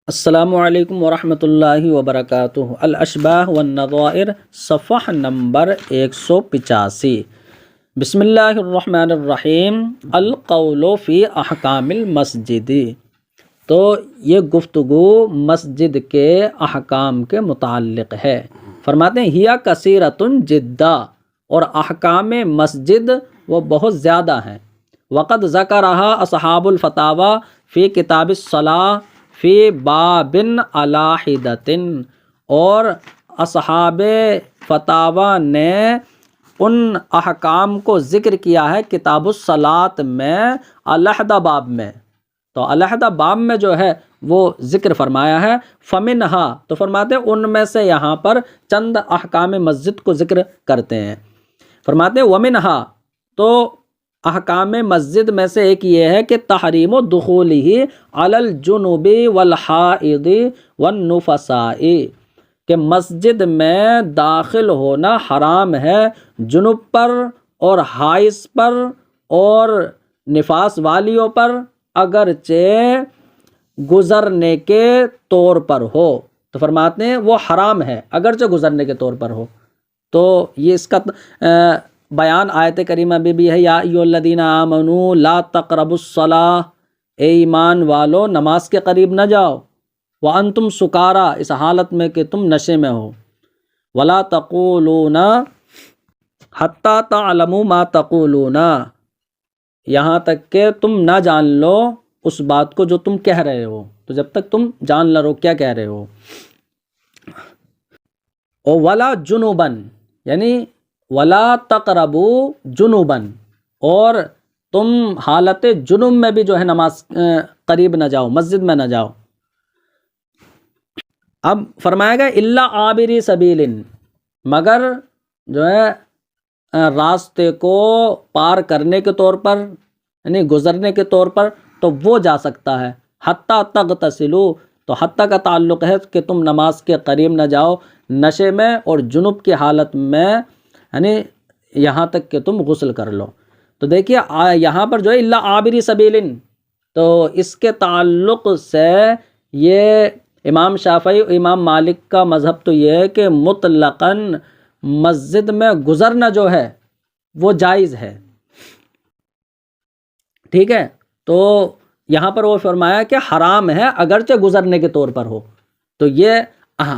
السلام علیکم ورحمۃ اللہ وبرکاتہ۔ الاشباہ والنظائر صفحہ نمبر 185۔ بسم اللہ الرحمن الرحیم۔ القول فی احکام المسجد، تو یہ گفتگو مسجد کے احکام کے متعلق ہے۔ فرماتے ہیں ہیا کثیرۃ جدا، اور احکام مسجد وہ بہت زیادہ ہیں۔ وقد ذکرہا اصحاب الفتاوی فی کتاب الصلاۃ فی باب علیٰ، اور اصحاب فتاوی نے ان احکام کو ذکر کیا ہے کتاب الصلاۃ میں علیحدہ باب میں۔ تو علیحدہ باب میں جو ہے وہ ذکر فرمایا ہے۔ فمنہا، تو فرماتے ہیں ان میں سے یہاں پر چند احکام مسجد کو ذکر کرتے ہیں۔ فرماتے ہیں ومنہا، تو احکام مسجد میں سے ایک یہ ہے کہ تحریم دخولہ علی الجنوب والحائض والنفساء، کہ مسجد میں داخل ہونا حرام ہے جنوب پر اور حائض پر اور نفاس والیوں پر، اگرچہ گزرنے کے طور پر ہو۔ تو فرماتے ہیں وہ حرام ہے اگرچہ گزرنے کے طور پر ہو۔ تو یہ اس کا بیان آیت کریمہ میں بھی ہے، یا ایھا الذین آمنوا لا تقربوا الصلاۃ، اے ایمان والو نماز کے قریب نہ جاؤ، وانتم سکارا، اس حالت میں کہ تم نشے میں ہو، ولا تقولون حتی تعلموا ما تقولون، یہاں تک کہ تم نہ جان لو اس بات کو جو تم کہہ رہے ہو، تو جب تک تم جان نہ لو کیا کہہ رہے ہو۔ اور ولا جنوبن، یعنی ولا تقربوا جنوبن، اور تم حالت جنوب میں بھی جو ہے نماز قریب نہ جاؤ، مسجد میں نہ جاؤ۔ اب فرمایا گیا الا عابری سبیل، مگر جو ہے راستے کو پار کرنے کے طور پر، یعنی گزرنے کے طور پر، تو وہ جا سکتا ہے۔ حتی تغتسلوا، تو حتی کا تعلق ہے کہ تم نماز کے قریب نہ جاؤ نشے میں اور جنوب کی حالت میں، یعنی یہاں تک کہ تم غسل کر لو۔ تو دیکھیے یہاں پر جو ہے الا عابری سبیل، تو اس کے تعلق سے یہ امام شافعی اور امام مالک کا مذہب تو یہ ہے کہ مطلقاً مسجد میں گزرنا جو ہے وہ جائز ہے، ٹھیک ہے۔ تو یہاں پر وہ فرمایا کہ حرام ہے اگرچہ گزرنے کے طور پر ہو۔ تو یہ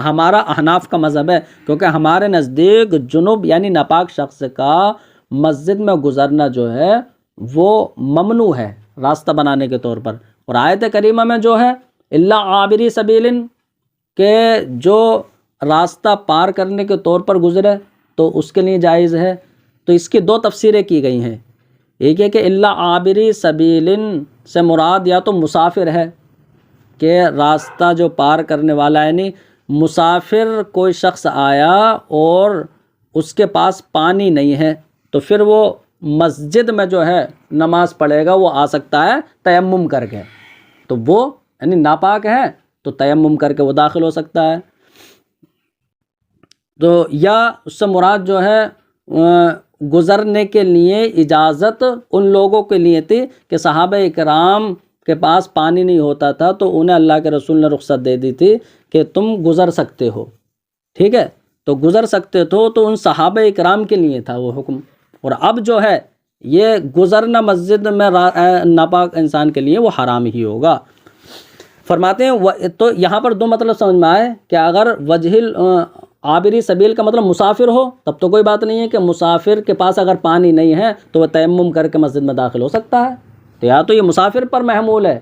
ہمارا احناف کا مذہب ہے، کیونکہ ہمارے نزدیک جنوب یعنی ناپاک شخص کا مسجد میں گزرنا جو ہے وہ ممنوع ہے راستہ بنانے کے طور پر۔ اور آیت کریمہ میں جو ہے الا عابری سبیل، کہ جو راستہ پار کرنے کے طور پر گزرے تو اس کے لیے جائز ہے۔ تو اس کی دو تفسیریں کی گئی ہیں، ایک ہے کہ الا عابری سبیل سے مراد یا تو مسافر ہے، کہ راستہ جو پار کرنے والا، یعنی مسافر کوئی شخص آیا اور اس کے پاس پانی نہیں ہے، تو پھر وہ مسجد میں جو ہے نماز پڑھے گا، وہ آ سکتا ہے تیمم کر کے، تو وہ یعنی ناپاک ہے تو تیمم کر کے وہ داخل ہو سکتا ہے۔ تو یا اس سے مراد جو ہے گزرنے کے لیے اجازت ان لوگوں کے لیے تھی کہ صحابہ اکرام کے پاس پانی نہیں ہوتا تھا، تو انہیں اللہ کے رسول نے رخصت دے دی تھی کہ تم گزر سکتے ہو، ٹھیک ہے۔ تو گزر سکتے تو ان صحابہ اکرام کے لیے تھا وہ حکم، اور اب جو ہے یہ گزرنا مسجد میں ناپاک انسان کے لیے وہ حرام ہی ہوگا۔ فرماتے ہیں تو یہاں پر دو مطلب سمجھ میں آئے کہ اگر وجہ عابری سبیل کا مطلب مسافر ہو تب تو کوئی بات نہیں ہے، کہ مسافر کے پاس اگر پانی نہیں ہے تو وہ تیمم کر کے مسجد میں داخل ہو سکتا ہے، تو یا تو یہ مسافر پر محمول ہے،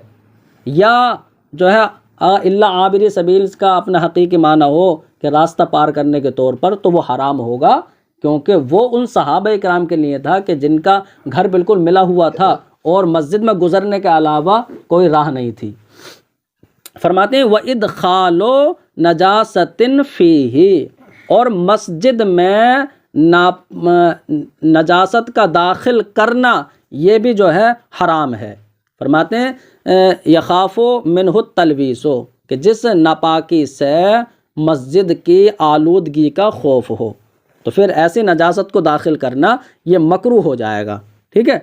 یا جو ہے الا عابری سبیل کا اپنا حقیقی معنی ہو کہ راستہ پار کرنے کے طور پر، تو وہ حرام ہوگا، کیونکہ وہ ان صحابہ اکرام کے لیے تھا کہ جن کا گھر بالکل ملا ہوا تھا اور مسجد میں گزرنے کے علاوہ کوئی راہ نہیں تھی۔ فرماتے ہیں وَإِدْخَالُ نَجَاسَةٍ فِيهِ، اور مسجد میں نجاست کا داخل کرنا یہ بھی جو ہے حرام ہے۔ فرماتے ہیں یخاف منہ التلویث، کہ جس ناپاکی سے مسجد کی آلودگی کا خوف ہو، تو پھر ایسی نجاست کو داخل کرنا یہ مکروہ ہو جائے گا، ٹھیک ہے۔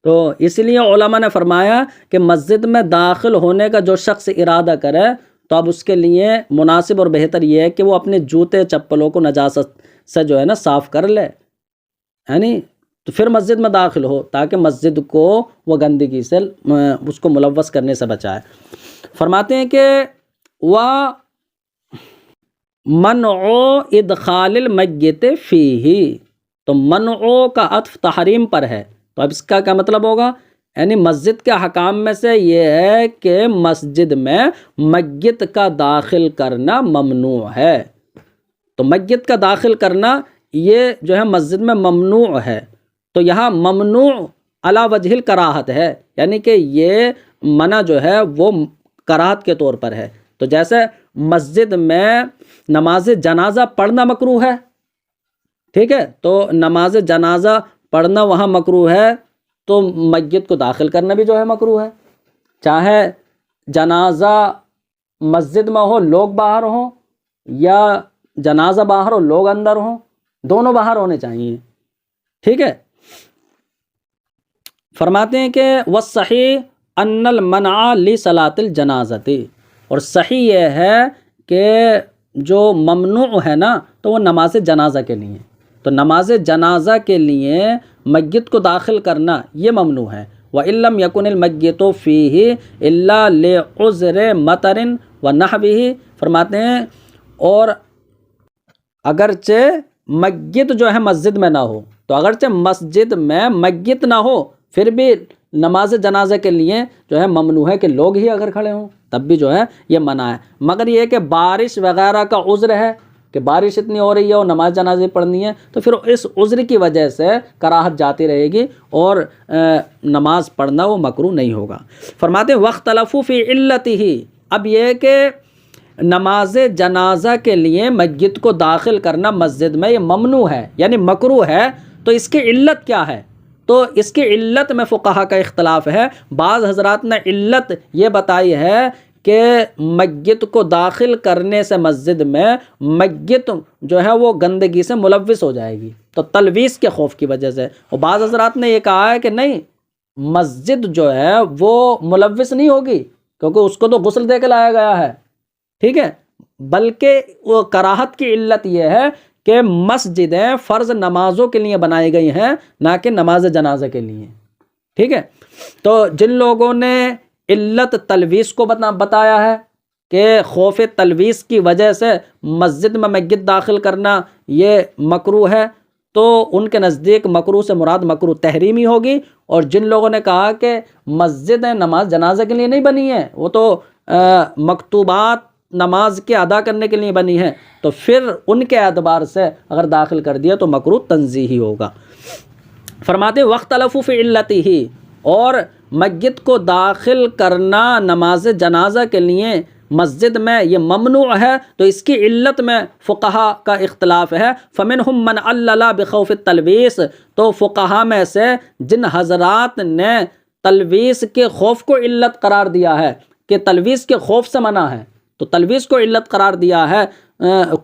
تو اس لیے علماء نے فرمایا کہ مسجد میں داخل ہونے کا جو شخص ارادہ کرے تو اب اس کے لیے مناسب اور بہتر یہ ہے کہ وہ اپنے جوتے چپلوں کو نجاست سے جو ہے نا صاف کر لے، یعنی تو پھر مسجد میں داخل ہو تاکہ مسجد کو وہ گندگی سے اس کو ملوث کرنے سے بچائے۔ فرماتے ہیں کہ وہ منع ادخال المیت فیہ، تو منع کا عطف تحریم پر ہے، تو اب اس کا کیا مطلب ہوگا؟ یعنی مسجد کے حکام میں سے یہ ہے کہ مسجد میں میت کا داخل کرنا ممنوع ہے، تو میت کا داخل کرنا یہ جو ہے مسجد میں ممنوع ہے، تو یہاں ممنوع علی وجہ الکراہت ہے، یعنی کہ یہ منع جو ہے وہ کراہت کے طور پر ہے۔ تو جیسے مسجد میں نماز جنازہ پڑھنا مکروہ ہے، ٹھیک ہے، تو نماز جنازہ پڑھنا وہاں مکروہ ہے، تو میت کو داخل کرنا بھی جو ہے مکروہ ہے، چاہے جنازہ مسجد میں ہو لوگ باہر ہوں یا جنازہ باہر ہو لوگ اندر ہوں، دونوں باہر ہونے چاہیے، ٹھیک ہے۔ فرماتے ہیں کہ والصحیح ان المنع لصلاۃ الجنازۃ، اور صحیح یہ ہے کہ جو ممنوع ہے نا تو وہ نماز جنازہ کے لیے، تو نماز جنازہ کے لیے میت کو داخل کرنا یہ ممنوع ہے۔ وَإِن لَّمْ يَكُنِ الْمَيِّتُ فِيهِ إِلَّا لِعُذْرِ مَطَرٍ وَنَحْوِهِ، فرماتے ہیں اور اگرچہ میت جو ہے مسجد میں نہ ہو، تو اگرچہ مسجد میں میت نہ ہو پھر بھی نماز جنازہ کے لیے جو ہے ممنوع ہے کہ لوگ ہی اگر کھڑے ہوں تب بھی جو ہے یہ منع ہے، مگر یہ کہ بارش وغیرہ کا عذر ہے کہ بارش اتنی ہو رہی ہے اور نماز جنازے پڑھنی ہے، تو پھر اس عذر کی وجہ سے کراہت جاتی رہے گی اور نماز پڑھنا وہ مکروہ نہیں ہوگا۔ فرماتے ہیں وَاخْتَلَفُوا فِي عِلَّتِهِ، اب یہ کہ نماز جنازہ کے لیے میت کو داخل کرنا مسجد میں یہ ممنوع ہے یعنی مکروہ ہے، تو اس کی علت کیا ہے؟ تو اس کی علت میں فقہا کا اختلاف ہے۔ بعض حضرات نے علت یہ بتائی ہے کہ میت کو داخل کرنے سے مسجد میں میت جو ہے وہ گندگی سے ملوث ہو جائے گی، تو تلویث کے خوف کی وجہ سے، اور بعض حضرات نے یہ کہا ہے کہ نہیں، مسجد جو ہے وہ ملوث نہیں ہوگی کیونکہ اس کو تو غسل دے کے لایا گیا ہے، ٹھیک ہے، بلکہ وہ کراہت کی علت یہ ہے کہ مسجدیں فرض نمازوں کے لیے بنائی گئی ہیں نہ کہ نماز جنازہ کے لیے، ٹھیک ہے۔ تو جن لوگوں نے علت تلویث کو بتایا ہے کہ خوف تلویث کی وجہ سے مسجد میں میت داخل کرنا یہ مکروہ ہے، تو ان کے نزدیک مکروہ سے مراد مکروہ تحریمی ہوگی، اور جن لوگوں نے کہا کہ مسجدیں نماز جنازہ کے لیے نہیں بنی ہیں، وہ تو مکتوبات نماز کے ادا کرنے کے لیے بنی ہے، تو پھر ان کے اعتبار سے اگر داخل کر دیا تو مکروہ تنزیہی ہوگا۔ فرماتے وَاخْتَلَفُوا فِي عِلَّتِهِ، اور میت کو داخل کرنا نماز جنازہ کے لیے مسجد میں یہ ممنوع ہے، تو اس کی علت میں فقہا کا اختلاف ہے۔ فَمِنْهُمْ مَنْ عَلَّلَ بِخَوْفِ التَّلْوِيثِ، تو فقہا میں سے جن حضرات نے تلویث کے خوف کو علت قرار دیا ہے کہ تلویث کے خوف سے منع ہے، تو تلویث کو علت قرار دیا ہے،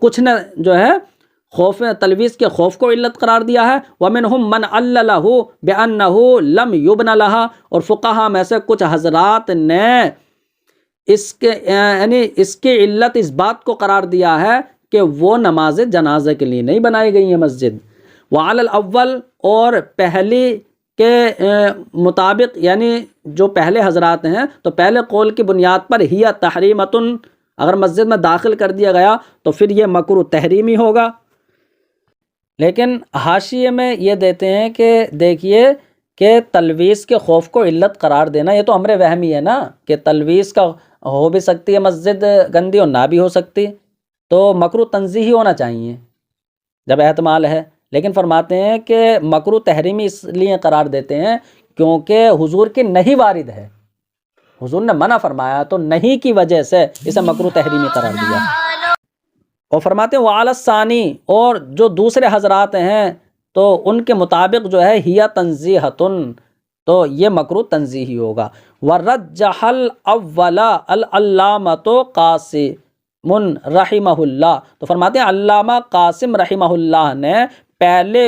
کچھ نے جو ہے خوف تلویث کے خوف کو علت قرار دیا ہے۔ وَمِنْهُمْ مَنْ عَلَّلَهُ بِأَنَّهُ لَمْ يُبْنَ لَهَا، اور فقہا میں سے کچھ حضرات نے اس کے علت اس بات کو قرار دیا ہے کہ وہ نماز جنازہ کے لیے نہیں بنائی گئی ہیں مسجد۔ وعلی الاول، اور پہلی کے مطابق یعنی جو پہلے حضرات ہیں تو پہلے قول کی بنیاد پر ہی تحریمۃ، اگر مسجد میں داخل کر دیا گیا تو پھر یہ مکروہ تحریمی ہوگا۔ لیکن حاشیے میں یہ دیتے ہیں کہ دیکھیے کہ تلویث کے خوف کو علت قرار دینا یہ تو امر وہمی ہے نا، کہ تلویث کا ہو بھی سکتی ہے مسجد گندی اور نہ بھی ہو سکتی، تو مکروہ تنزیہی ہونا چاہیے جب احتمال ہے۔ لیکن فرماتے ہیں کہ مکروہ تحریمی اس لیے قرار دیتے ہیں کیونکہ حضور کی نہیں وارد ہے، حضور نے منع فرمایا تو نہیں کی وجہ سے اسے مکروہ تحریمی قرار دیا۔ اور فرماتے ہیں وعلی الثانی، اور جو دوسرے حضرات ہیں تو ان کے مطابق جو ہے ہی تنزیہۃ، تو یہ مکروہ تنزیہی ہوگا۔ ورجح الاول العلامۃ قاسم رحمہ اللہ، تو فرماتے ہیں علامہ قاسم رحمہ اللہ نے پہلے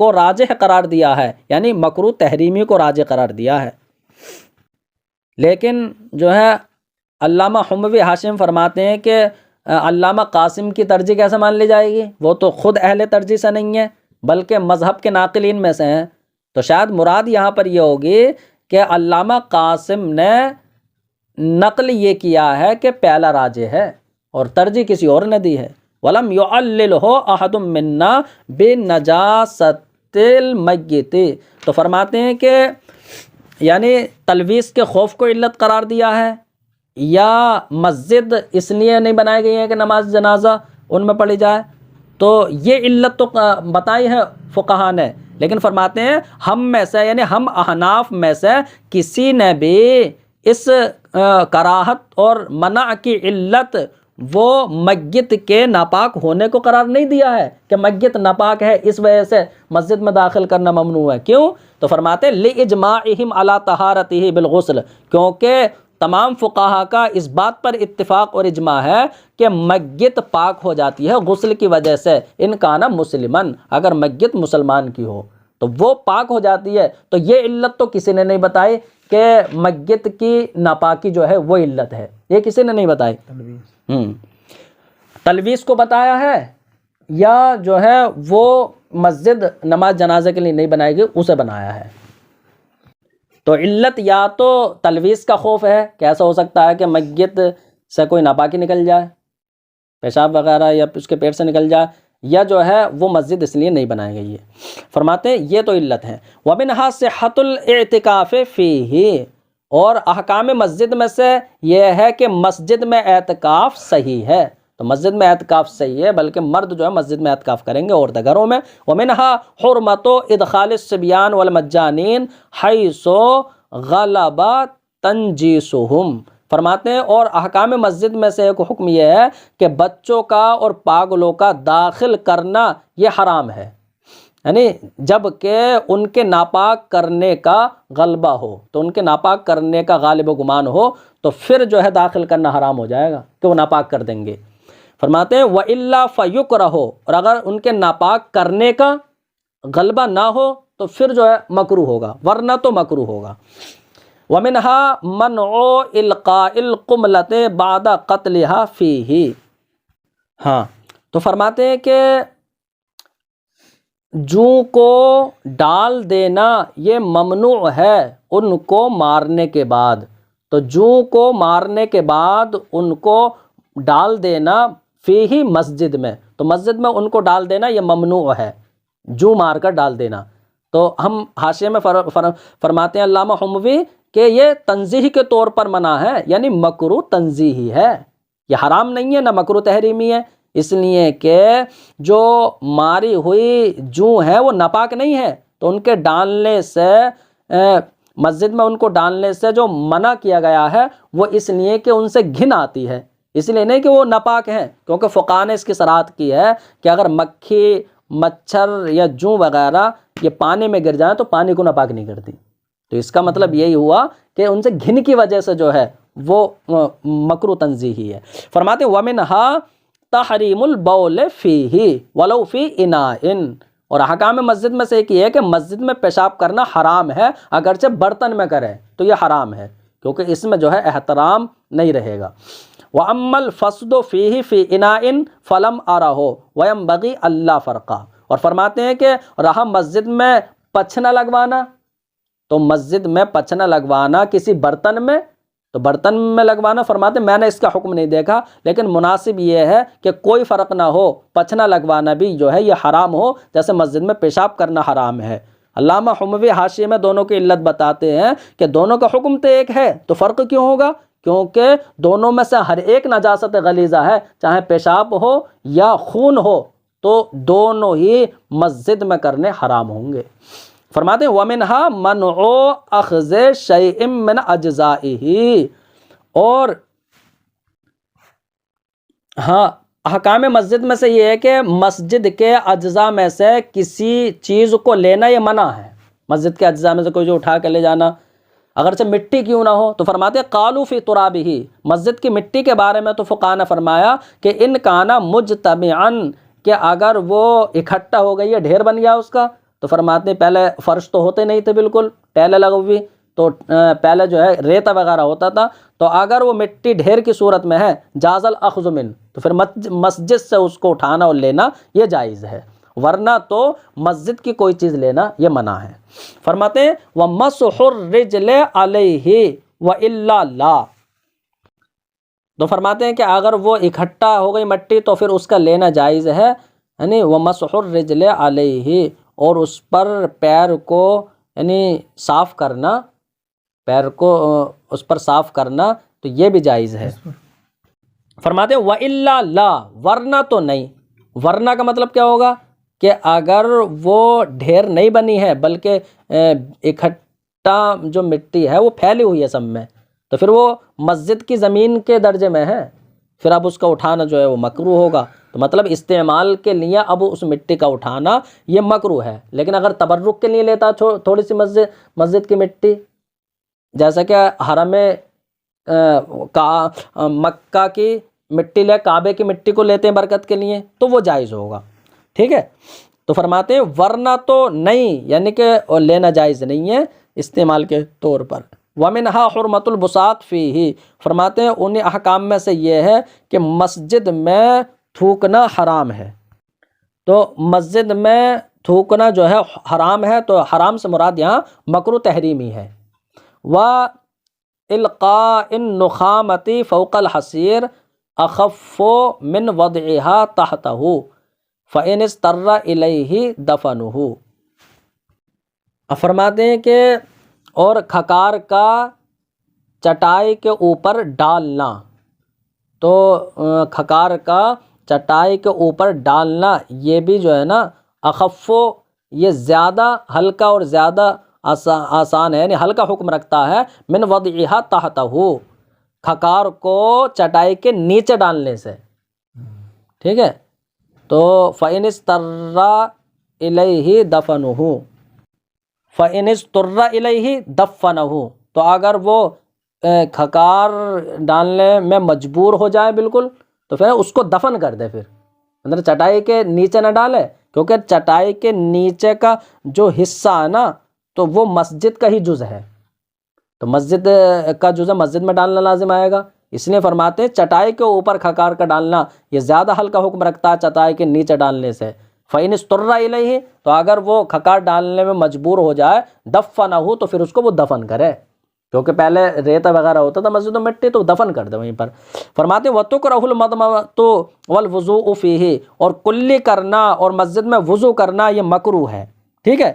کو راجح قرار دیا ہے، یعنی مکروہ تحریمی کو راجح قرار دیا ہے۔ لیکن جو ہے علامہ حموی حاشم فرماتے ہیں کہ علامہ قاسم کی ترجیح کیسے مان لی جائے گی؟ وہ تو خود اہل ترجیح سے نہیں ہے بلکہ مذہب کے ناقلین میں سے ہیں، تو شاید مراد یہاں پر یہ ہوگی کہ علامہ قاسم نے نقل یہ کیا ہے کہ پہلا راجح ہے اور ترجیح کسی اور نے دی ہے۔ وَلَمْ يُعَلِّلْهُ أَحَدٌ مِّنَّا بِنَجَاسَةِ الْمَيِّتِ، تو فرماتے ہیں کہ یعنی تلویث کے خوف کو علت قرار دیا ہے، یا مسجد اس لیے نہیں بنائی گئی ہے کہ نماز جنازہ ان میں پڑھی جائے، تو یہ علت تو بتائی ہے فقہا نے، لیکن فرماتے ہیں ہم میں سے یعنی ہم احناف میں سے کسی نے بھی اس کراہت اور منع کی علت وہ میت کے ناپاک ہونے کو قرار نہیں دیا ہے کہ میت ناپاک ہے اس وجہ سے مسجد میں داخل کرنا ممنوع ہے۔ کیوں؟ تو فرماتے ہیں لِإِجْمَاعِهِمْ عَلَى طَهَارَتِهِ بِالْغُسْلِ، کیونکہ تمام فقہا کا اس بات پر اتفاق اور اجماع ہے کہ میت پاک ہو جاتی ہے غسل کی وجہ سے، ان کانا مسلمن، اگر میت مسلمان کی ہو تو وہ پاک ہو جاتی ہے۔ تو یہ علت تو کسی نے نہیں بتائی کہ میت کی ناپاکی جو ہے وہ علت ہے، یہ کسی نے نہیں بتائی۔ تلویث کو بتایا ہے یا جو ہے وہ مسجد نماز جنازے کے لیے نہیں بنائی گئی اسے بنایا ہے؟ تو علت یا تو تلویث کا خوف ہے کہ ایسا ہو سکتا ہے کہ میت سے کوئی ناپاکی نکل جائے، پیشاب وغیرہ یا اس کے پیٹ سے نکل جائے، یا جو ہے وہ مسجد اس لیے نہیں بنائی گئی ہے۔ فرماتے ہیں یہ تو علت ہے۔ وَمِنْهَا صِحَّةُ الْاعْتِكَافِ فِيهِ، اور احکام مسجد میں سے یہ ہے کہ مسجد میں اعتکاف صحیح ہے، تو مسجد میں اعتکاف صحیح ہے، بلکہ مرد جو ہے مسجد میں اعتکاف کریں گے عورتیں گھروں میں۔ وَمِنْهَا حُرْمَةُ إِدْخَالِ الصِّبْيَانِ وَالْمَجَّانِينَ حَيْثُ غَلَبَ تَنْجِيسُهُمْ، فرماتے ہیں اور احکام مسجد میں سے ایک حکم یہ ہے کہ بچوں کا اور پاگلوں کا داخل کرنا یہ حرام ہے، یعنی جب کہ ان کے ناپاک کرنے کا غلبہ ہو، تو ان کے ناپاک کرنے کا غالب و گمان ہو تو پھر جو ہے داخل کرنا حرام ہو جائے گا کہ وہ ناپاک کر دیں گے۔ فرماتے ہیں وَإِلَّا فَيُكْرَهُ، اور اگر ان کے ناپاک کرنے کا غلبہ نہ ہو تو پھر جو ہے مکروہ ہوگا، ورنہ تو مکروہ ہوگا۔ وَمِنْهَا مَنْعُ إِلْقَاءِ الْقُمْلَةِ بَعْدَ قَتْلِهَا فِيهِ، ہاں تو فرماتے ہیں کہ جوں کو ڈال دینا یہ ممنوع ہے ان کو مارنے کے بعد، تو جوں کو مارنے کے بعد ان کو ڈال دینا فی مسجد میں، تو مسجد میں ان کو ڈال دینا یہ ممنوع ہے، جوں مار کر ڈال دینا۔ تو ہم حاشیے میں فرماتے ہیں علامہ حموی کہ یہ تنزیہ کے طور پر منع ہے، یعنی مکروہ تنزیہی ہے، یہ حرام نہیں ہے نہ مکروہ تحریمی ہے، اس لیے کہ جو ماری ہوئی جوں ہے وہ ناپاک نہیں ہے، تو ان کے ڈالنے سے مسجد میں ان کو ڈالنے سے جو منع کیا گیا ہے وہ اس لیے کہ ان سے گھن آتی ہے، اس لیے نہیں کہ وہ ناپاک ہیں، کیونکہ فقہاء نے اس کی صراحت کی ہے کہ اگر مکھی، مچھر یا جوں وغیرہ یہ پانی میں گر جائیں تو پانی کو ناپاک نہیں کرتی، تو اس کا مطلب یہی ہوا کہ ان سے گھن کی وجہ سے جو ہے وہ مکروہ تنزیہی ہے۔ فرماتے وَمِنْهَا تحریم البول فیہ ولو فی اناء، اور احکام مسجد میں سے ایک یہ ہے کہ مسجد میں پیشاب کرنا حرام ہے، اگرچہ برتن میں کرے تو یہ حرام ہے، کیونکہ اس میں جو ہے احترام نہیں رہے گا۔ وَأَمَّا الْفَسْدُ فِيهِ فِي إِنَاءٍ فَلَمْ أَرَهُ وَيَنْبَغِي أَلَّا فَرْقَ، اور فرماتے ہیں کہ رہا مسجد میں پچھنا لگوانا، تو مسجد میں پچھنا لگوانا کسی برتن میں، تو برتن میں لگوانا فرماتے ہیں میں نے اس کا حکم نہیں دیکھا، لیکن مناسب یہ ہے کہ کوئی فرق نہ ہو، پچھنا لگوانا بھی جو ہے یہ حرام ہو جیسے مسجد میں پیشاب کرنا حرام ہے۔ علامہ حموی حاشیے میں دونوں کی علت بتاتے ہیں کہ دونوں کا حکم تو ایک ہے تو فرق کیوں ہوگا؟ کیونکہ دونوں میں سے ہر ایک نجاست غلیظہ ہے، چاہے پیشاب ہو یا خون ہو، تو دونوں ہی مسجد میں کرنے حرام ہوں گے۔ فرماتے ہیں وَمِنْهَا مَنْعُ أَخْذِ شَيْءٍ مِّنْ أَجْزَائِهِ، اور ہاں احکام مسجد میں سے یہ ہے کہ مسجد کے اجزاء میں سے کسی چیز کو لینا یہ منع ہے، مسجد کے اجزاء میں سے کوئی جو اٹھا کے لے جانا، اگرچہ مٹی کیوں نہ ہو، تو فرماتے ہیں قالوا فی ترابہ، مسجد کی مٹی کے بارے میں تو فقہاء نے فرمایا کہ ان کانا مجتمعا، کہ اگر وہ اکٹھا ہو گئی ہے، ڈھیر بن گیا اس کا، تو فرماتے ہیں پہلے فرش تو ہوتے نہیں تھے بالکل، ٹیلے لگی ہوئی، تو پہلے جو ہے ریتا وغیرہ ہوتا تھا، تو اگر وہ مٹی ڈھیر کی صورت میں ہے جاز الاخذ من، تو پھر مسجد سے اس کو اٹھانا اور لینا یہ جائز ہے، ورنہ تو مسجد کی کوئی چیز لینا یہ منع ہے۔ فرماتے ہیں وَمَسْحُ الرِّجْلِ عَلَيْهِ وَإِلَّا لَا، تو فرماتے ہیں کہ اگر وہ اکٹھا ہو گئی مٹی تو پھر اس کا لینا جائز ہے، یعنی وَمَسْحُ الرِّجْلِ عَلَيْهِ، اور اس پر پیر کو یعنی صاف کرنا، پیر کو اس پر صاف کرنا تو یہ بھی جائز ہے۔ فرماتے ہیں وَإِلَّا لَا، ورنہ تو نہیں۔ ورنہ کا مطلب کیا ہوگا کہ اگر وہ ڈھیر نہیں بنی ہے بلکہ اکٹھا جو مٹی ہے وہ پھیلی ہوئی ہے سب میں، تو پھر وہ مسجد کی زمین کے درجے میں ہے، پھر اب اس کا اٹھانا جو ہے وہ مکروہ ہوگا۔ تو مطلب استعمال کے لیے اب اس مٹی کا اٹھانا یہ مکروہ ہے، لیکن اگر تبرک کے لیے لیتا تھوڑی سی مسجد کی مٹی، جیسا کہ حرم مکہ کی مٹی لے کعبے کی مٹی کو لیتے ہیں برکت کے لیے، تو وہ جائز ہوگا، ٹھیک ہے۔ تو فرماتے ہیں ورنہ تو نہیں، یعنی کہ لینا جائز نہیں ہے استعمال کے طور پر۔ وَمِنْهَا حُرْمَةُ الْبُسَاقِ فِيهِ، فرماتے ہیں انہی احکام میں سے یہ ہے کہ مسجد میں تھوکنا حرام ہے، تو مسجد میں تھوکنا جو ہے حرام ہے، تو حرام سے مراد یہاں مکروہ تحریمی ہے۔ وَإِلْقَاءِ النُّخَامَةِ فَوْقَ الْحَصِيرِ أَخَفُّ مِنْ وَضْعِهَا تَحْتَهُ فَإِنِ اسْتَرَّ إِلَيْهِ دَفَنُهُ۔ فرماتے ہیں کہ اور کھکار کا چٹائی کے اوپر ڈالنا، تو کھکار کا چٹائی کے اوپر ڈالنا یہ بھی جو ہے نا اخف، یہ زیادہ ہلکا اور زیادہ آسان ہے، یعنی ہلکا حکم رکھتا ہے، من وضعها تحتہ، کھکار کو چٹائی کے نیچے ڈالنے سے، ٹھیک ہے۔ تو فَإِنِ اسْتَرَّ إِلَيْهِ دَفَنُهُ، فَإِنِ اسْتُرَّ إِلَيْهِ دَفَنَهُ، تو اگر وہ کھکار ڈالنے میں مجبور ہو جائے بالکل، تو پھر اس کو دفن کر دے، پھر اندر چٹائی کے نیچے نہ ڈالے، کیونکہ چٹائی کے نیچے کا جو حصہ ہے نا تو وہ مسجد کا ہی جز ہے، تو مسجد کا جز مسجد میں ڈالنا لازم آئے گا، اس لیے فرماتے ہیں چٹائی کے اوپر کھکار کا ڈالنا یہ زیادہ ہلکا حکم رکھتا ہے چٹائی کے نیچے ڈالنے سے۔ فَإِنِ اسْتُرَّ إِلَيْهِ، تو اگر وہ کھکار ڈالنے میں مجبور ہو جائے، دَفَنَهُ، تو پھر اس کو وہ دفن کرے، کیونکہ پہلے ریتا وغیرہ ہوتا تھا مسجد میں مٹی، تو دفن کر دے وہیں پر۔ فرماتے ہیں وَتُكْرَهُ الْمَضْمَضَةُ وَالْوُضُوءُ فِيهِ، اور کلی کرنا اور مسجد میں وضو کرنا یہ مکروہ ہے، ٹھیک ہے۔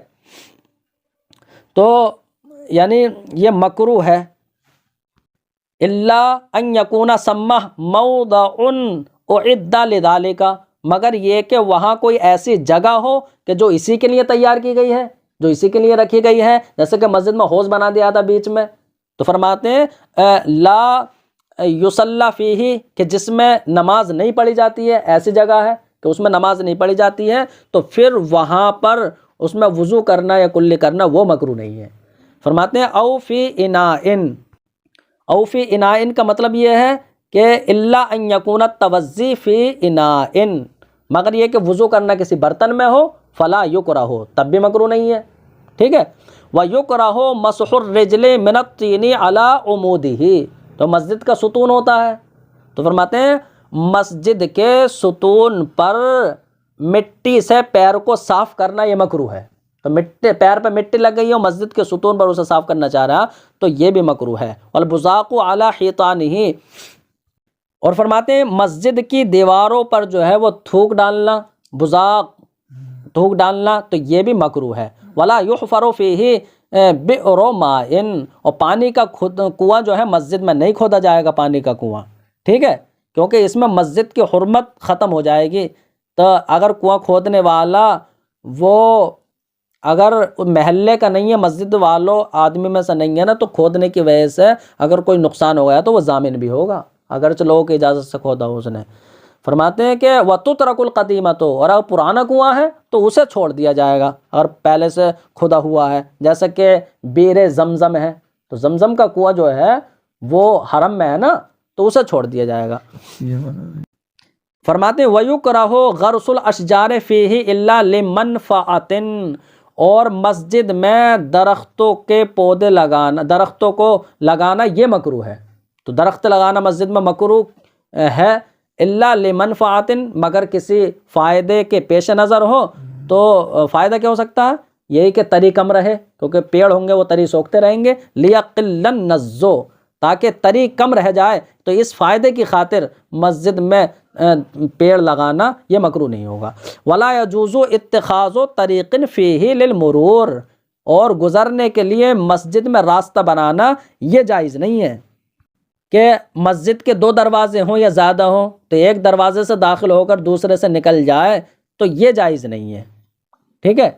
تو یعنی یہ مکروہ ہے، الا ان یکون ثمہ موضع اعد لذلک، مگر یہ کہ وہاں کوئی ایسی جگہ ہو کہ جو اسی کے لیے تیار کی گئی ہے، جو اسی کے لیے رکھی گئی ہے، جیسے کہ مسجد میں حوض بنا دیا تھا بیچ میں، تو فرماتے ہیں لا یصلی فیہ، کہ جس میں نماز نہیں پڑھی جاتی ہے، ایسی جگہ ہے کہ اس میں نماز نہیں پڑھی جاتی ہے، تو پھر وہاں پر اس میں وضو کرنا یا کلی کرنا وہ مکروہ نہیں ہے۔ فرماتے ہیں او فی اناء، او فی اناء کا مطلب یہ ہے کہ الا ان یکون التوضی فی اناء، مگر یہ کہ وضو کرنا کسی برتن میں ہو، فلا یکرہ، تب بھی مکروہ نہیں ہے، ٹھیک ہے۔ وَيُكْرَهُ مَسْحُ الرِّجْلِ مِنَ الطِّينِ عَلَىٰ عُمُودِهِ، تو مسجد کا ستون ہوتا ہے، تو فرماتے ہیں مسجد کے ستون پر مٹی سے پیر کو صاف کرنا یہ مکروہ ہے، تو پیر پہ مٹی لگ گئی ہو، مسجد کے ستون پر اسے صاف کرنا چاہ رہا تو یہ بھی مکروہ ہے۔ وَالْبُزَاقُ عَلَىٰ حِيطَانِهِ، اور فرماتے ہیں مسجد کی دیواروں پر جو ہے وہ تھوک ڈالنا، بزاق تھوک ڈالنا تو یہ بھی مکروہ ہے۔ وَلَا يُحْفَرُ فِيهِ بِئْرُ مَاءٍ، اور پانی کا کنواں جو ہے مسجد میں نہیں کھودا جائے گا، پانی کا کنواں، ٹھیک ہے، کیونکہ اس میں مسجد کی حرمت ختم ہو جائے گی۔ تو اگر کنواں کھودنے والا وہ اگر محلے کا نہیں ہے، مسجد والوں آدمی میں سے نہیں ہے نا، تو کھودنے کی وجہ سے اگر کوئی نقصان ہو گیا تو وہ ضامن بھی ہوگا، اگرچہ لوگوں کی اجازت سے کھودا ہو اس نے۔ فرماتے ہیں کہ وَتُتْرَكُ الْقَدِيمَةُ، اور اگر پرانا کنواں ہے تو اسے چھوڑ دیا جائے گا، اگر پہلے سے کھدا ہوا ہے، جیسے کہ بیر زمزم ہے، تو زمزم کا کنواں جو ہے وہ حرم میں ہے نا، تو اسے چھوڑ دیا جائے گا۔ فرماتے ہیں وَيُكْرَهُ غَرْسُ الْأَشْجَارِ فِيهِ إِلَّا لِمَنْفَعَةٍ، اور مسجد میں درختوں کے پودے لگانا، درختوں کو لگانا یہ مکروہ ہے۔ تو درخت لگانا مسجد میں مکروہ ہے، الا لمنفعۃ، مگر کسی فائدے کے پیش نظر ہو۔ تو فائدہ کیا ہو سکتا ہے؟ یہی کہ تری کم رہے، کیونکہ پیڑ ہوں گے وہ تری سوکھتے رہیں گے، لیقل النزو، تاکہ تری کم رہ جائے، تو اس فائدے کی خاطر مسجد میں پیڑ لگانا یہ مکروہ نہیں ہوگا۔ ولا یجوز اتخاذ طریق فیہ للمرور، اور گزرنے کے لیے مسجد میں راستہ بنانا یہ جائز نہیں ہے کہ مسجد کے 2 دروازے ہوں یا زیادہ ہوں تو ایک دروازے سے داخل ہو کر دوسرے سے نکل جائے، تو یہ جائز نہیں ہے، ٹھیک ہے۔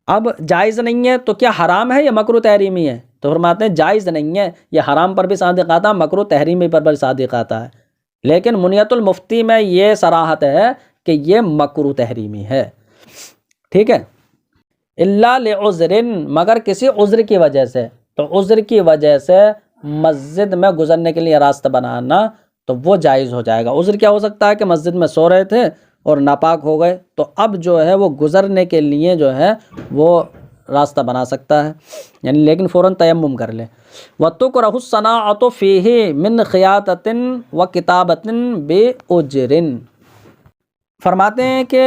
اب جائز نہیں ہے تو کیا حرام ہے یا مکروہ تحریمی ہے؟ تو فرماتے ہیں جائز نہیں ہے، یہ حرام پر بھی صادق آتا ہے، مکروہ تحریمی پر بھی صادق آتا ہے، لیکن منیت المفتی میں یہ صراحت ہے کہ یہ مکروہ تحریمی ہے، ٹھیک ہے۔ الا لعذر، مگر کسی عذر کی وجہ سے، تو عذر کی وجہ سے مسجد میں گزرنے کے لیے راستہ بنانا تو وہ جائز ہو جائے گا۔ عذر کیا ہو سکتا ہے کہ مسجد میں سو رہے تھے اور ناپاک ہو گئے، تو اب جو ہے وہ گزرنے کے لیے جو ہے وہ راستہ بنا سکتا ہے، یعنی لیکن فوراً تیمم کر لے۔ وَتُكْرَهُ الصَّنَاعَةُ فِيهِ مِنْ خِيَاطَةٍ وَكِتَابَةٍ بِأُجْرٍ، فرماتے ہیں کہ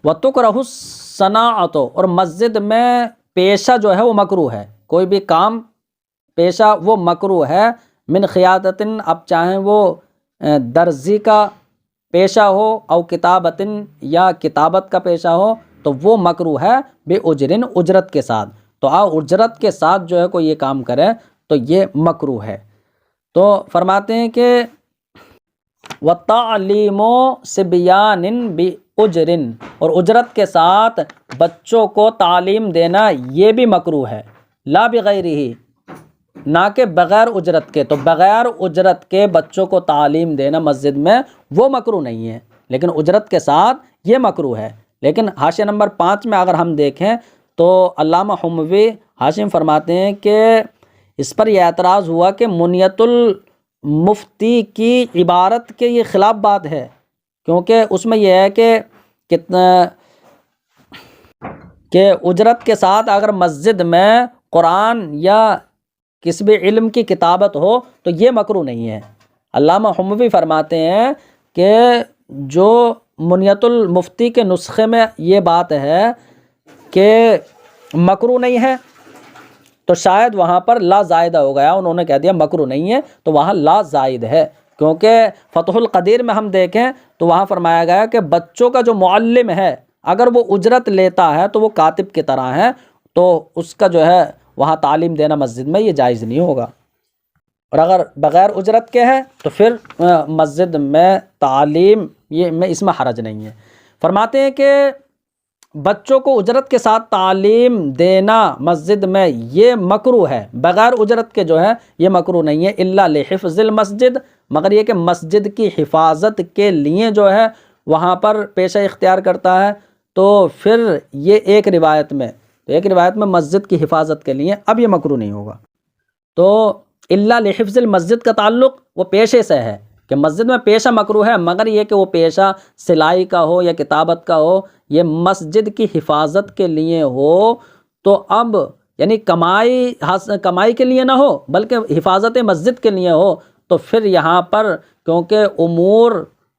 وَتُكْرَهُ الصَّنَاعَةُ، اور مسجد میں پیشہ جو ہے وہ مکروہ ہے، کوئی بھی کام پیشہ وہ مکروہ ہے، من خیاطتن، اب چاہیں وہ درزی کا پیشہ ہو، او کتابتن، یا کتابت کا پیشہ ہو، تو وہ مکروہ ہے، بے اجرن، اجرت کے ساتھ۔ تو اجرت کے ساتھ جو ہے کوئی یہ کام کرے تو یہ مکروہ ہے۔ تو فرماتے ہیں کہ وَتَعْلِيمُ صِبْيَانٍ بِأُجْرٍ، اور اجرت کے ساتھ بچوں کو تعلیم دینا یہ بھی مکروہ ہے، لا بغیرہ، نہ کہ بغیر اجرت کے۔ تو بغیر اجرت کے بچوں کو تعلیم دینا مسجد میں وہ مکروہ نہیں ہے، لیکن اجرت کے ساتھ یہ مکروہ ہے۔ لیکن حاشیہ نمبر 5 میں اگر ہم دیکھیں تو علامہ حموی حاشم فرماتے ہیں کہ اس پر یہ اعتراض ہوا کہ منیت المفتی کی عبارت کے یہ خلاف بات ہے، کیونکہ اس میں یہ ہے کہ اجرت کے ساتھ اگر مسجد میں قرآن یا کسی بھی علم کی کتابت ہو تو یہ مکروہ نہیں ہے۔ علامہ حموی فرماتے ہیں کہ جو منیت المفتی کے نسخے میں یہ بات ہے کہ مکروہ نہیں ہے، تو شاید وہاں پر لا زائدہ ہو گیا، انہوں نے کہہ دیا مکروہ نہیں ہے، تو وہاں لا زائد ہے، کیونکہ فتح القدیر میں ہم دیکھیں تو وہاں فرمایا گیا کہ بچوں کا جو معلم ہے اگر وہ اجرت لیتا ہے تو وہ کاتب کی طرح ہے، تو اس کا جو ہے وہاں تعلیم دینا مسجد میں یہ جائز نہیں ہوگا، اور اگر بغیر اجرت کے ہے تو پھر مسجد میں تعلیم اس میں حرج نہیں ہے۔ فرماتے ہیں کہ بچوں کو اجرت کے ساتھ تعلیم دینا مسجد میں یہ مکروہ ہے، بغیر اجرت کے جو ہے یہ مکروہ نہیں ہے، الا لحفظ المسجد، مگر یہ کہ مسجد کی حفاظت کے لیے جو ہے وہاں پر پیشہ اختیار کرتا ہے، تو پھر یہ ایک روایت میں مسجد کی حفاظت کے لیے اب یہ مکروہ نہیں ہوگا۔ تو الا لحفظ المسجد کا تعلق وہ پیشے سے ہے کہ مسجد میں پیشہ مکروہ ہے، مگر یہ کہ وہ پیشہ سلائی کا ہو یا کتابت کا ہو، یہ مسجد کی حفاظت کے لیے ہو، تو اب یعنی کمائی کے لیے نہ ہو بلکہ حفاظت مسجد کے لیے ہو، تو پھر یہاں پر کیونکہ امور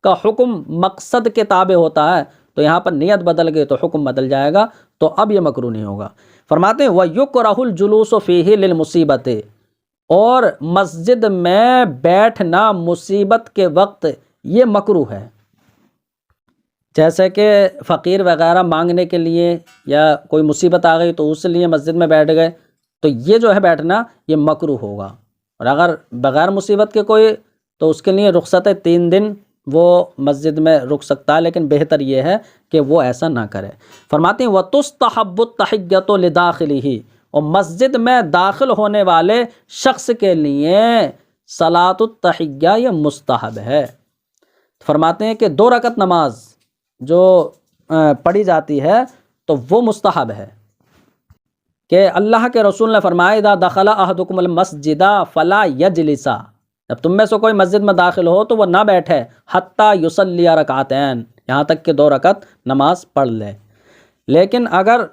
کا حکم مقصد کے تابع ہوتا ہے، تو یہاں پر نیت بدل گئی تو حکم بدل جائے گا، تو اب یہ مکروہ نہیں ہوگا۔ فرماتے ہیں وَيُكْرَهُ الْجُلُوسُ فِيهِ لِلْمُصِيبَةِ، اور مسجد میں بیٹھنا مصیبت کے وقت یہ مکروہ ہے، جیسے کہ فقیر وغیرہ مانگنے کے لیے یا کوئی مصیبت آ گئی تو اس لیے مسجد میں بیٹھ گئے، تو یہ جو ہے بیٹھنا یہ مکروہ ہوگا، اور اگر بغیر مصیبت کے کوئی تو اس کے لیے رخصت ہے 3 دن وہ مسجد میں رک سکتا ہے، لیکن بہتر یہ ہے کہ وہ ایسا نہ کرے۔ فرماتے ہیں وَتُسْتَحَبُّ التَّحِيَّةُ لِدَاخِلِهِ، اور مسجد میں داخل ہونے والے شخص کے لیے صلاۃ التحیہ یہ مستحب ہے۔ فرماتے ہیں کہ 2 رکعت نماز جو پڑھی جاتی ہے تو وہ مستحب ہے، کہ اللہ کے رسول نے فرمایا اذا دخل احدکم المسجد فلا یجلس، جب تم میں سے کوئی مسجد میں داخل ہو تو وہ نہ بیٹھے، حتی یصلی رکعتین، یہاں تک کہ 2 رکعت نماز پڑھ لے۔ لیکن اگر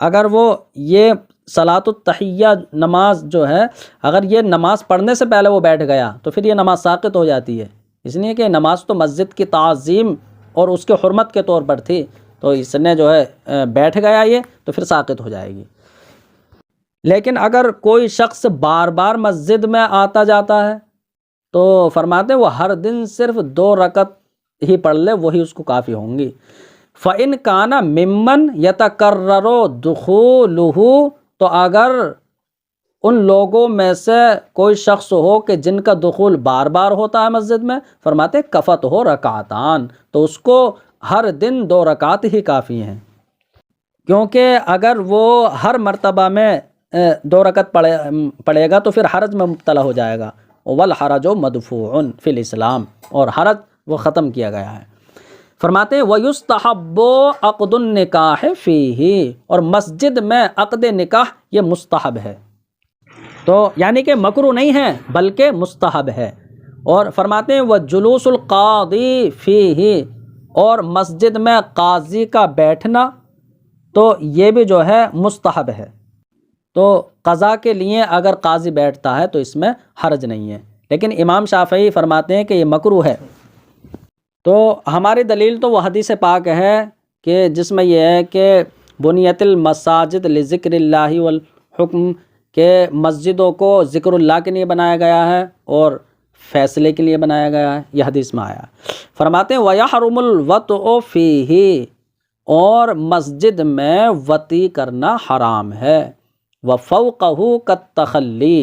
اگر وہ یہ صلاۃ التحیہ نماز جو ہے، اگر یہ نماز پڑھنے سے پہلے وہ بیٹھ گیا تو پھر یہ نماز ساقط ہو جاتی ہے، اس لیے کہ نماز تو مسجد کی تعظیم اور اس کے حرمت کے طور پر تھی، تو اس نے جو ہے بیٹھ گیا یہ، تو پھر ساقط ہو جائے گی۔ لیکن اگر کوئی شخص بار بار مسجد میں آتا جاتا ہے تو فرماتے ہیں وہ ہر دن صرف 2 رکعت ہی پڑھ لے، وہی اس کو کافی ہوں گی۔ فَإِنْ كَانَ مِمَّنْ يَتَكَرَّرُ دُخُولُهُ، تو اگر ان لوگوں میں سے کوئی شخص ہو کہ جن کا دخول بار بار ہوتا ہے مسجد میں، فرماتے ہیں کفت ہو رکعتان، تو اس کو ہر دن 2 رکعت ہی کافی ہیں، کیونکہ اگر وہ ہر مرتبہ میں 2 رکعت پڑھے گا تو پھر حرج میں مبتلا ہو جائے گا۔ والحرج مدفوع فی الاسلام، اور حرج وہ ختم کیا گیا ہے۔ فرماتے ہیں وَيُسْتَحَبُّ عَقْدُ النِّكَاحِ فِيهِ، اور مسجد میں عقد نکاح یہ مستحب ہے، تو یعنی کہ مکروہ نہیں ہے بلکہ مستحب ہے۔ اور فرماتے ہیں وَجُلُوسُ الْقَاضِي فِيهِ، اور مسجد میں قاضی کا بیٹھنا تو یہ بھی جو ہے مستحب ہے، تو قضا کے لیے اگر قاضی بیٹھتا ہے تو اس میں حرج نہیں ہے، لیکن امام شافعی فرماتے ہیں کہ یہ مکروہ ہے۔ تو ہماری دلیل تو وہ حدیث پاک ہے کہ جس میں یہ ہے کہ بنیت المساجد لذکر اللہ والحکم، کہ مسجدوں کو ذکر اللہ کے لیے بنایا گیا ہے اور فیصلے کے لیے بنایا گیا ہے، یہ حدیث میں آیا۔ فرماتے ہیں وَيَحْرُمُ الْوَطْءُ فِيهِ، اور مسجد میں وطی کرنا حرام ہے۔ وَفَوْقَهُ كَالتَّخَلِّي،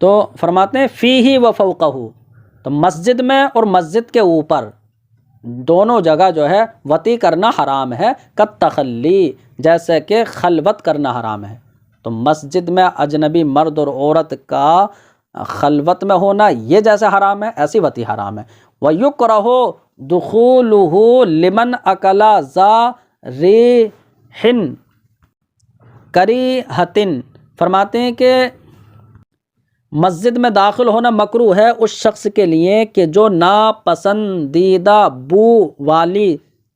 تو فرماتے ہیں فِيهِ وَفَوْقَهُ، تو مسجد میں اور مسجد کے اوپر دونوں جگہ جو ہے وطی کرنا حرام ہے، کالتخلی، جیسے کہ خلوت کرنا حرام ہے، تو مسجد میں اجنبی مرد اور عورت کا خلوت میں ہونا یہ جیسے حرام ہے ایسی وطی حرام ہے۔ وَيُكْرَهُ دُخُولُهُ لِمَنْ أَكَلَ ذَا رِيحٍ كَرِيهَةٍ، فرماتے ہیں کہ مسجد میں داخل ہونا مکروہ ہے اس شخص کے لیے کہ جو ناپسندیدہ بو والی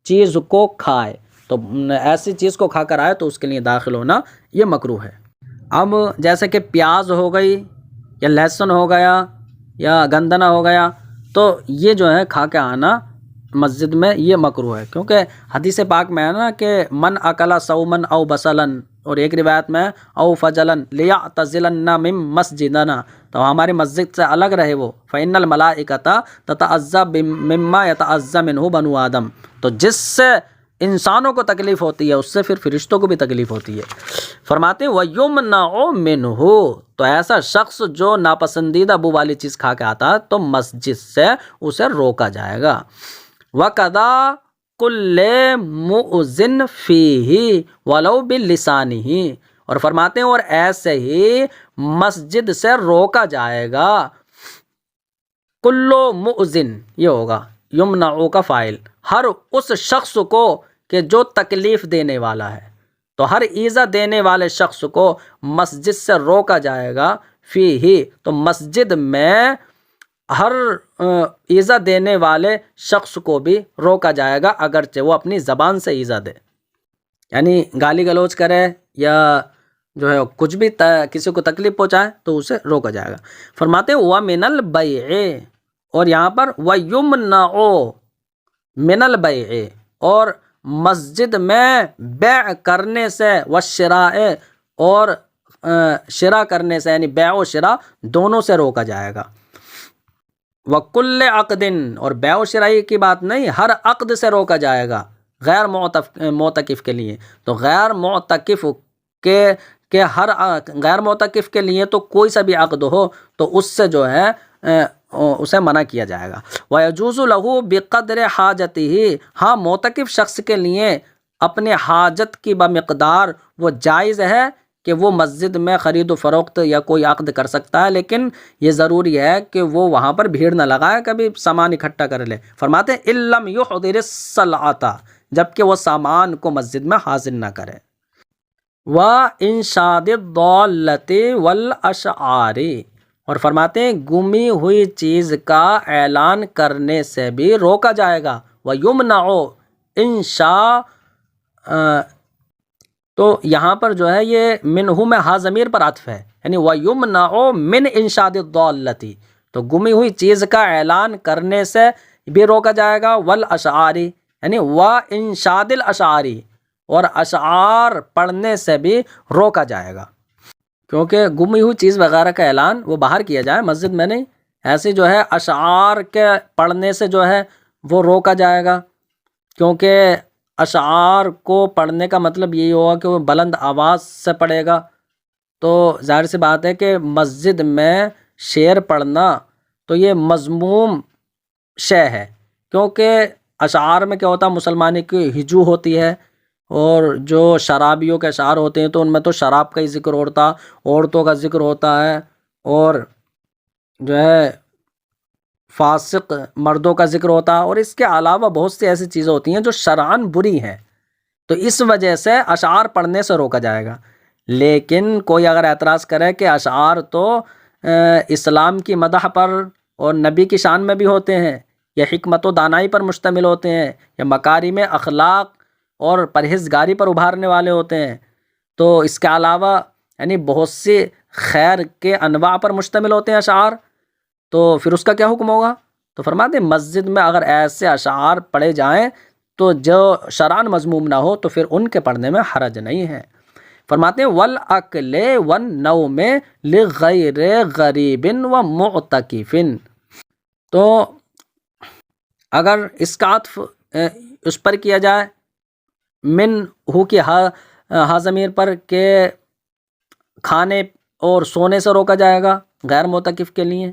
چیز کو کھائے، تو ایسی چیز کو کھا کر آئے تو اس کے لیے داخل ہونا یہ مکروہ ہے۔ اب جیسے کہ پیاز ہو گئی یا لہسن ہو گیا یا گندنا ہو گیا، تو یہ جو ہے کھا کے آنا مسجد میں یہ مکروہ ہے، کیونکہ حدیث پاک میں ہے نا کہ من اکلا صومن او بسلن، اور ایک روایت میں او فجلن لیعتزلن من مسجدنا، تو ہماری مسجد سے الگ رہے وہ، فإن الملائکۃ تتعذى مما يتعذى منه بنو آدم، تو جس سے انسانوں کو تکلیف ہوتی ہے اس سے پھر فرشتوں کو بھی تکلیف ہوتی ہے۔ فرماتے ہیں وَيُمْنَعُ مِنْهُ، تو ایسا شخص جو ناپسندیدہ بو والی چیز کھا کے آتا ہے تو مسجد سے اسے روکا جائے گا۔ وَقَضَى كُلِّ مُؤْذِنٍ فِيهِ وَلَوْ بِلِسَانِهِ، اور فرماتے ہیں اور ایسے ہی مسجد سے روکا جائے گا، کلو مؤذن یہ ہوگا یمنعو کا فاعل، ہر اس شخص کو کہ جو تکلیف دینے والا ہے، تو ہر ایذا دینے والے شخص کو مسجد سے روکا جائے گا، فی ہی، تو مسجد میں ہر ایذا دینے والے شخص کو بھی روکا جائے گا اگرچہ وہ اپنی زبان سے ایذا دے، یعنی گالی گلوچ کرے یا جو ہے کچھ بھی کسی کو تکلیف پہنچائے تو اسے روکا جائے گا۔ فرماتے ہیں وَمِنَ الْبَيْعِ، اور یہاں پر وَيُمْنَعُ مِنَ الْبَيْعِ، اور مسجد میں بیع کرنے سے، وَالشِّرَاءِ، اور شرا کرنے سے، یعنی بیع و شرا دونوں سے روکا جائے گا۔ وَكُلِّ عَقْدٍ، اور بیع و شرائی کی بات نہیں، ہر عقد سے روکا جائے گا غیر معتکف کے لیے، تو غیر معتکف کے ہر غیر معتکف کے لیے تو کوئی سا بھی عقد ہو تو اس سے جو ہے اسے منع کیا جائے گا۔ وَيَجُوزُ لَهُ بِقَدْرِ حَاجَتِهِ، ہاں معتکف شخص کے لیے اپنے حاجت کی بمقدار وہ جائز ہے کہ وہ مسجد میں خرید و فروخت یا کوئی عقد کر سکتا ہے، لیکن یہ ضروری ہے کہ وہ وہاں پر بھیڑ نہ لگائے، کبھی سامان اکٹھا کر لے۔ فرماتے ہیں إِن لَمْ يُحْضِرِ الصَّلَاةَ، جبکہ وہ سامان کو مسجد میں حاضر نہ کرے۔ وَإِنشَادِ الضَّالَّةِ وَالْأَشْعَارِ، اور فرماتے ہیں گمی ہوئی چیز کا اعلان کرنے سے بھی روکا جائے گا۔ وَيُمْنَعُ انشاء تو یہاں پر جو ہے یہ منہو میں ہا ضمیر پر عطف ہے، یعنی وَيُمْنَعُ مِنْ إِنشَادِ الضَّالَّةِ، تو گمی ہوئی چیز کا اعلان کرنے سے بھی روکا جائے گا، والاشعاری یعنی وانشاد الاشعاری، اور اشعار پڑھنے سے بھی روکا جائے گا، کیونکہ گمی ہوئی چیز وغیرہ کا اعلان وہ باہر کیا جائے، مسجد میں نہیں، ایسے جو ہے اشعار کے پڑھنے سے جو ہے وہ روکا جائے گا، کیونکہ اشعار کو پڑھنے کا مطلب یہی ہوگا کہ وہ بلند آواز سے پڑھے گا، تو ظاہر سی بات ہے کہ مسجد میں شعر پڑھنا تو یہ مذموم شے ہے، کیونکہ اشعار میں کیا ہوتا ہے، مسلمانی کی ہجو ہوتی ہے، اور جو شرابیوں کے اشعار ہوتے ہیں تو ان میں تو شراب کا ہی ذکر ہوتا، عورتوں کا ذکر ہوتا ہے، اور جو ہے فاسق مردوں کا ذکر ہوتا ہے، اور اس کے علاوہ بہت سی ایسی چیزیں ہوتی ہیں جو شرعاً بری ہیں، تو اس وجہ سے اشعار پڑھنے سے روکا جائے گا۔ لیکن کوئی اگر اعتراض کرے کہ اشعار تو اسلام کی مدح پر اور نبی کی شان میں بھی ہوتے ہیں، یا حکمت و دانائی پر مشتمل ہوتے ہیں، یا مکارم اخلاق اور پرہیزگاری پر ابھارنے والے ہوتے ہیں، تو اس کے علاوہ یعنی بہت سے خیر کے انواع پر مشتمل ہوتے ہیں اشعار، تو پھر اس کا کیا حکم ہوگا؟ تو فرماتے ہیں مسجد میں اگر ایسے اشعار پڑھے جائیں تو جو شرعاً مذموم نہ ہو تو پھر ان کے پڑھنے میں حرج نہیں ہے۔ فرماتے ہیں وَالْأَكْلِ وَالنَّوْمِ لِغَيْرِ غَرِيبٍ وَمُعْتَكِفٍ، تو اگر اس کا عطف اس پر کیا جائے من ہو کی ہا ضمیر پر کہ کھانے اور سونے سے روکا جائے گا غیر معتکف کے لیے،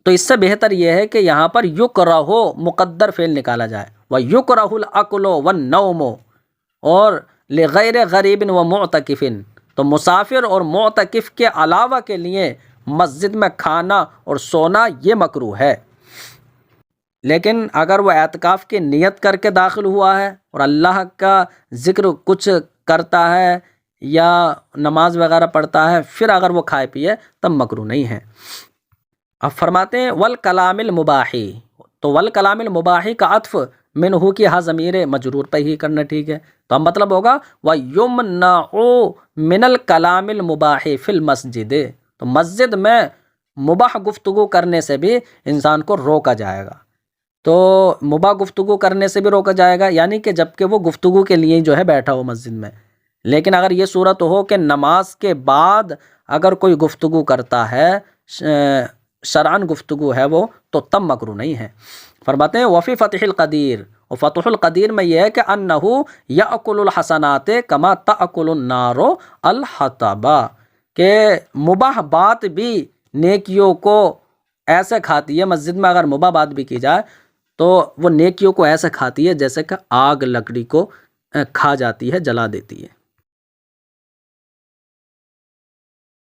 تو اس سے بہتر یہ ہے کہ یہاں پر یکرہ مقدر فعل نکالا جائے، وَيُكْرَهُ الْأَكْلُ وَالنَّوْمُ، اور لغیر غریب و معتکف، تو مسافر اور معتکف کے علاوہ کے لیے مسجد میں کھانا اور سونا یہ مکروہ ہے۔ لیکن اگر وہ اعتکاف کی نیت کر کے داخل ہوا ہے اور اللہ کا ذکر کچھ کرتا ہے یا نماز وغیرہ پڑھتا ہے، پھر اگر وہ کھائے پیے تب مکروہ نہیں ہے۔ اب فرماتے ہیں والکلام المباحی، تو والکلام المباحی کا عطف منہو کی ہا ضمیر مجرور پہ ہی کرنا ٹھیک ہے، تو اب مطلب ہوگا وَيُمْنَعُ مِنَ الْكَلَامِ الْمُبَاحِ فِي الْمَسْجِدِ، تو مسجد میں مباح گفتگو کرنے سے بھی انسان کو روکا جائے گا، تو مباح گفتگو کرنے سے بھی روکا جائے گا، یعنی کہ جب کہ وہ گفتگو کے لیے جو ہے بیٹھا ہو مسجد میں، لیکن اگر یہ صورت ہو کہ نماز کے بعد اگر کوئی گفتگو کرتا ہے، شرعاً گفتگو ہے وہ، تو تب مکروہ نہیں ہے۔ فرماتے ہیں وفی فتح القدیر، اور فتح القدیر میں یہ ہے کہ انہو یأکل الحسنات کما تأکل النار الحطب، کہ مباح بات بھی نیکیوں کو ایسے کھاتی ہے، مسجد میں اگر مباح بات بھی کی جائے تو وہ نیکیوں کو ایسے کھاتی ہے جیسے کہ آگ لکڑی کو کھا جاتی ہے، جلا دیتی ہے۔